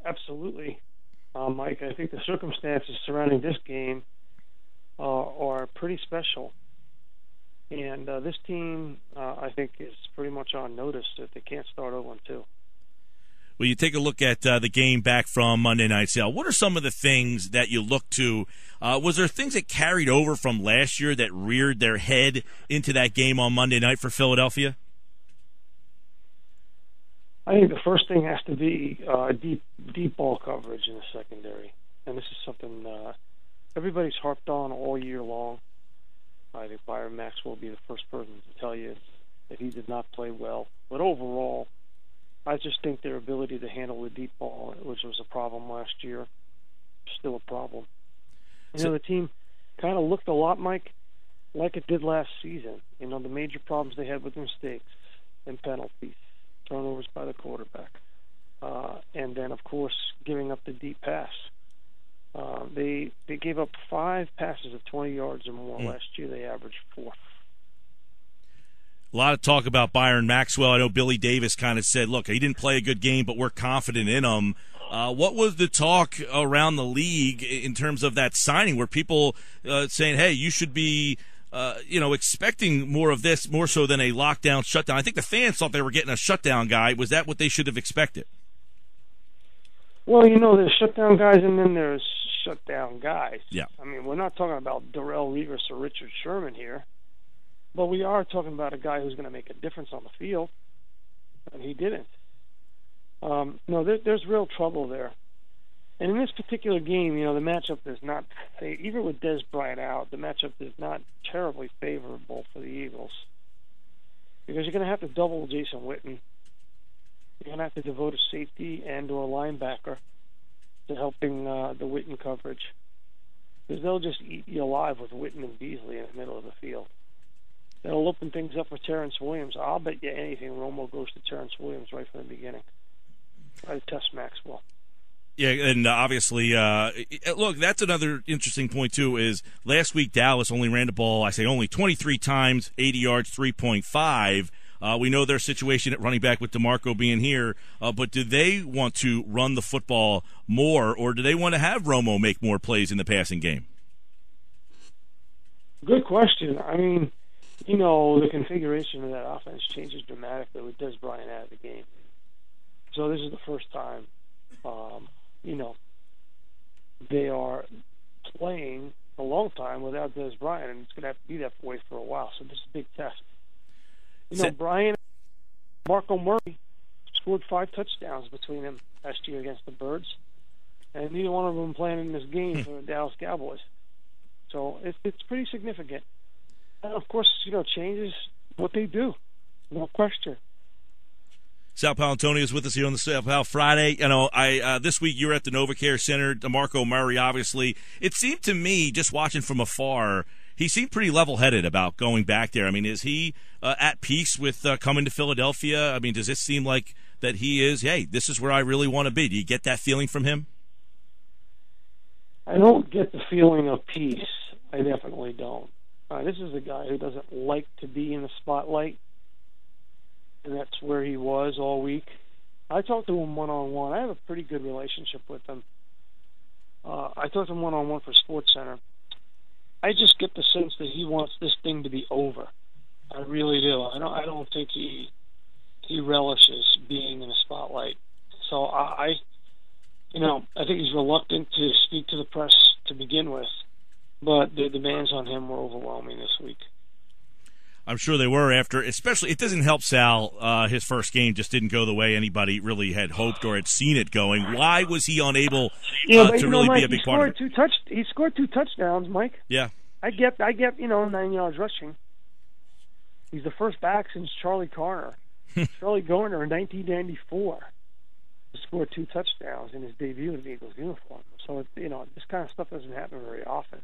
absolutely, Mike. I think the circumstances surrounding this game are pretty special. And this team, I think, is pretty much on notice that they can't start 0-2. Well, you take a look at the game back from Monday Night, Sal. What are some of the things that you look to? Was there things that carried over from last year that reared their head into that game on Monday night for Philadelphia? I think the first thing has to be deep ball coverage in the secondary. And this is something everybody's harped on all year long. I think Byron Maxwell will be the first person to tell you that he did not play well. But overall, I just think their ability to handle the deep ball, which was a problem last year, still a problem. The team kind of looked a lot, Mike, like it did last season. The major problems they had with mistakes and penalties, turnovers by the quarterback, and then, of course, giving up the deep pass. They gave up 5 passes of 20 yards or more last year. They averaged 4. A lot of talk about Byron Maxwell. I know Billy Davis kind of said, look, he didn't play a good game, but we're confident in him. What was the talk around the league in terms of that signing? Were people saying, hey, you should be expecting more of this, more so than a lockdown shutdown? I think the fans thought they were getting a shutdown guy. Was that what they should have expected? Well, there's shutdown guys and then there's shutdown guys. Yeah. I mean, we're not talking about Darrelle Revis or Richard Sherman here. But we are talking about a guy who's going to make a difference on the field, and he didn't. There's real trouble there. And in this particular game, the matchup is not, even with Dez Bryant out, the matchup is not terribly favorable for the Eagles. Because you're going to have to double Jason Witten. You're going to have to devote a safety and or a linebacker to helping the Witten coverage. Because they'll just eat you alive with Witten and Beasley in the middle of the field. That'll open things up for Terrence Williams. I'll bet you anything Romo goes to Terrence Williams right from the beginning. Try to test Maxwell. Yeah, and obviously, look, that's another interesting point, too, is last week Dallas only ran the ball, only 23 times, 80 yards, 3.5. We know their situation at running back with DeMarco being here, but do they want to run the football more, or do they want to have Romo make more plays in the passing game? Good question. I mean, the configuration of that offense changes dramatically with Dez Bryant out of the game. So this is the first time, they are playing a long time without Dez Bryant, and it's going to have to be that way for a while. So this is a big test. Bryant and Marco Murray scored 5 touchdowns between them last year against the Birds, and neither one of them playing in this game for the Dallas Cowboys. So it's pretty significant. And, of course, changes what they do. No question. Sal Pal is with us here on the Sal Pal Friday. This week you were at the NovaCare Center. DeMarco Murray, obviously. It seemed to me, just watching from afar, he seemed pretty level-headed about going back there. I mean, is he at peace with coming to Philadelphia? I mean, does it seem like that he is, hey, this is where I really want to be? Do you get that feeling from him? I don't get the feeling of peace. I definitely don't. This is a guy who doesn't like to be in the spotlight, and that's where he was all week. I talked to him one-on-one. I have a pretty good relationship with him. I talked to him one-on-one for SportsCenter. I just get the sense that he wants this thing to be over. I really do. I don't think he relishes being in the spotlight. So I think he's reluctant to speak to the press to begin with. But the demands on him were overwhelming this week. I'm sure they were especially, it doesn't help Sal, his first game just didn't go the way anybody really had hoped or had seen it going. Why was he unable to really Mike, be a big part of it? He scored 2 touchdowns, Mike. Yeah. I get 9 yards rushing. He's the first back since Charlie Garner. Charlie Garner in 1994 scored 2 touchdowns in his debut in the Eagles uniform. So, this kind of stuff doesn't happen very often.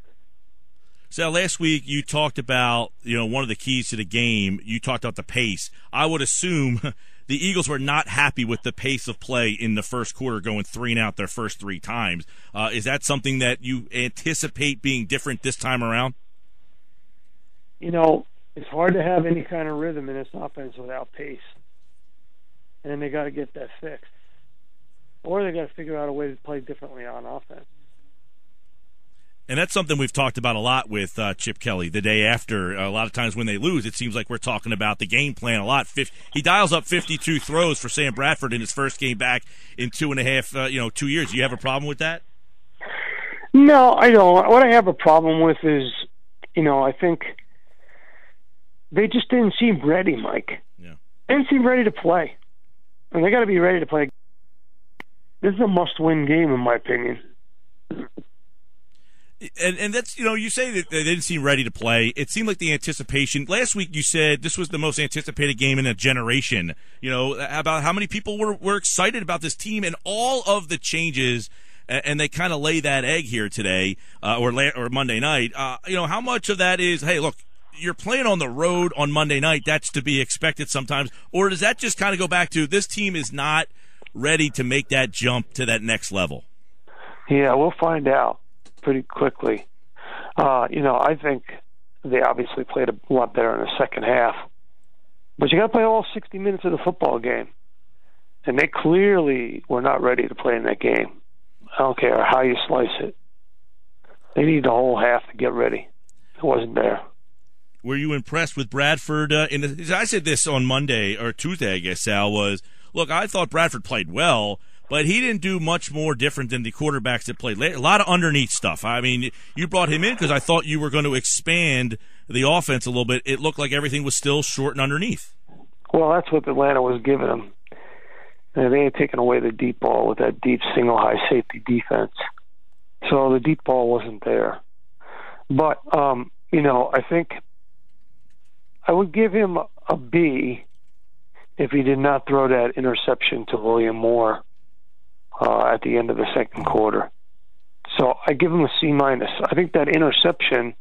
So last week you talked about, one of the keys to the game, you talked about the pace. I would assume the Eagles were not happy with the pace of play in the first quarter, going 3 and out their first 3 times. Is that something that you anticipate being different this time around? It's hard to have any kind of rhythm in this offense without pace. And they got to get that fixed. or they got to figure out a way to play differently on offense. And that's something we've talked about a lot with Chip Kelly the day after. A lot of times when they lose, it seems like we're talking about the game plan a lot. He dials up 52 throws for Sam Bradford in his first game back in 2.5, 2 years. Do you have a problem with that? No, I don't. What I have a problem with is, I think they just didn't seem ready, Mike. Yeah. They didn't seem ready to play. And they got to be ready to play. This is a must-win game, in my opinion. And that's, you say that they didn't seem ready to play. It seemed like the anticipation. Last week you said this was the most anticipated game in a generation. About how many people were excited about this team and all of the changes, and they kind of lay that egg here today or Monday night. How much of that is, hey, look, you're playing on the road on Monday night. That's to be expected sometimes. Or does that just kind of go back to this team is not ready to make that jump to that next level? Yeah, we'll find out pretty quickly. I think they obviously played a lot better in the second half. But you got to play all 60 minutes of the football game. And they clearly were not ready to play in that game. I don't care how you slice it. They need the whole half to get ready. It wasn't there. Were you impressed with Bradford? I said this on Monday or Tuesday, I guess, Sal, was, look, I thought Bradford played well, but he didn't do much more different than the quarterbacks that played late. A lot of underneath stuff. I mean, you brought him in because I thought you were going to expand the offense a little bit. It looked like everything was still short and underneath. Well, that's what Atlanta was giving them. And they had taken away the deep ball with that deep single high safety defense. So the deep ball wasn't there. But, I think I would give him a B if he did not throw that interception to William Moore at the end of the second quarter. So I give him a C-. I think that interception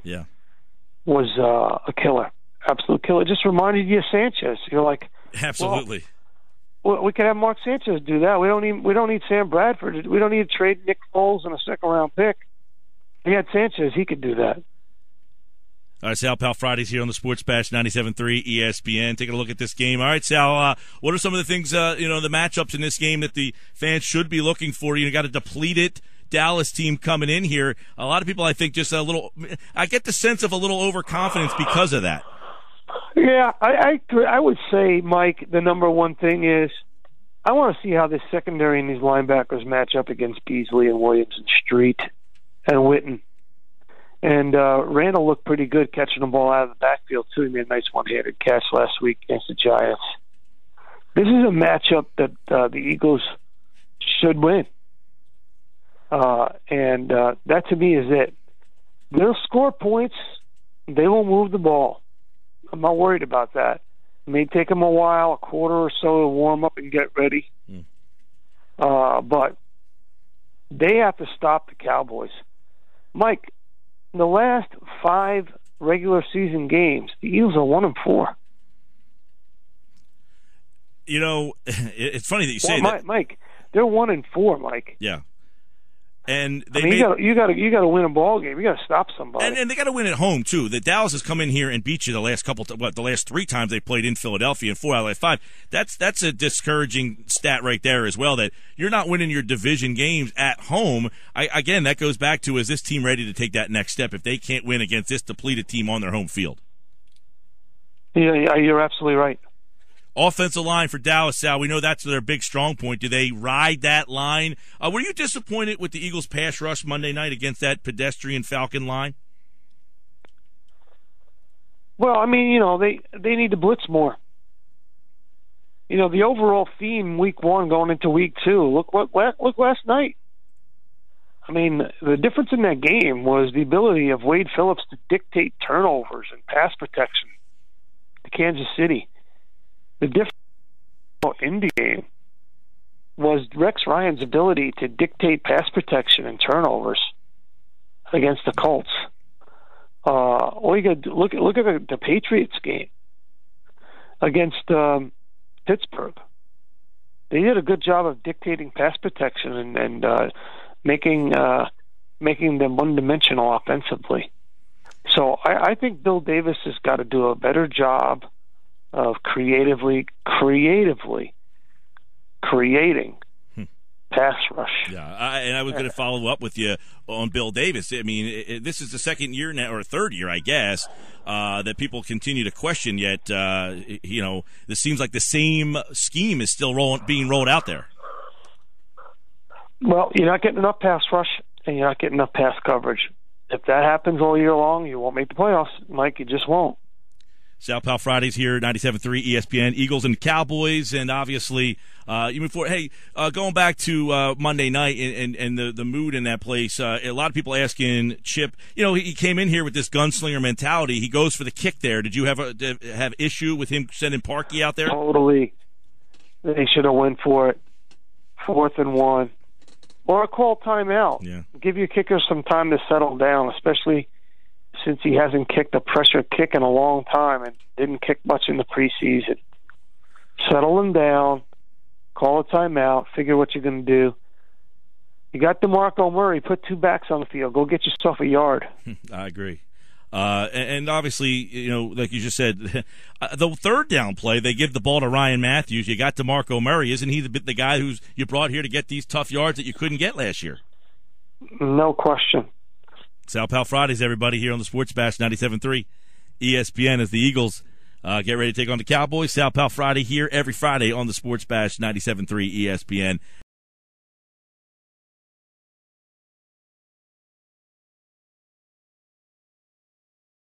was a killer, absolute killer. It just reminded you of Sanchez. You're like, absolutely. Well, we could have Mark Sanchez do that. We don't need Sam Bradford. We don't need to trade Nick Foles and a second-round pick. He had Sanchez. He could do that. All right, Sal Pal, Fridays here on the Sports Bash, 97.3 ESPN. Taking a look at this game. All right, Sal, what are some of the things, the matchups in this game that the fans should be looking for? You got a depleted Dallas team coming in here. A lot of people, I think, just I get the sense of a little overconfidence because of that. Yeah, I would say, Mike, the number one thing is I want to see how this secondary and these linebackers match up against Beasley and Williams and Street and Witten. And Randall looked pretty good catching the ball out of the backfield, too. He made a nice one-handed catch last week against the Giants. This is a matchup that the Eagles should win. And that, to me, is it. They'll score points. They won't move the ball. I'm not worried about that. It may take them a while, a quarter or so, to warm up and get ready. But they have to stop the Cowboys. Mike, in the last 5 regular season games, the Eagles are 1-4. It's funny that you say that. Mike, they're 1-4, Mike. Yeah. And you got to win a ball game. You got to stop somebody, and they got to win at home too. The Dallas has come in here and beat you the last the last 3 times they played in Philadelphia, and 4 out of the last 5. That's a discouraging stat right there as well. That you're not winning your division games at home. Again, that goes back to, is this team ready to take that next step if they can't win against this depleted team on their home field? Yeah, you're absolutely right. Offensive line for Dallas, Sal, we know that's their big strong point. Do they ride that line? Were you disappointed with the Eagles' pass rush Monday night against that pedestrian Falcon line? Well, I mean, they need to blitz more. The overall theme week 1 going into week 2, look last night. I mean, the difference in that game was the ability of Wade Phillips to dictate turnovers and pass protection to Kansas City. The difference in the game was Rex Ryan's ability to dictate pass protection and turnovers against the Colts. All you got to look at the Patriots game against Pittsburgh. They did a good job of dictating pass protection and making them one-dimensional offensively. So I think Bill Davis has got to do a better job of creatively creating pass rush. Yeah, and I was going to follow up with you on Bill Davis. I mean, this is the second year now, or third year, I guess, that people continue to question. Yet, this seems like the same scheme is still being rolled out there. Well, you're not getting enough pass rush, and you're not getting enough pass coverage. If that happens all year long, you won't make the playoffs, Mike. You just won't. Sal Pal Fridays here, 97.3 ESPN, Eagles and Cowboys, and obviously, you move forward. Hey, going back to Monday night and the mood in that place, a lot of people asking Chip, he came in here with this gunslinger mentality. He goes for the kick there. Did you have issue with him sending Parkey out there? Totally. They should have went for it. 4th and 1. Or a call timeout. Yeah. Give your kicker some time to settle down, especially since he hasn't kicked a pressure kick in a long time and didn't kick much in the preseason. Settle him down, call a timeout, figure what you're going to do. You got DeMarco Murray, put 2 backs on the field. Go get yourself a yard. I agree. And obviously, like you just said, the third down play, they give the ball to Ryan Matthews. You got DeMarco Murray. Isn't he the guy who's you brought here to get these tough yards that you couldn't get last year? No question. Sal Pal Fridays, everybody, here on the Sports Bash 97.3 ESPN as the Eagles get ready to take on the Cowboys. Sal Pal Friday here every Friday on the Sports Bash 97.3 ESPN.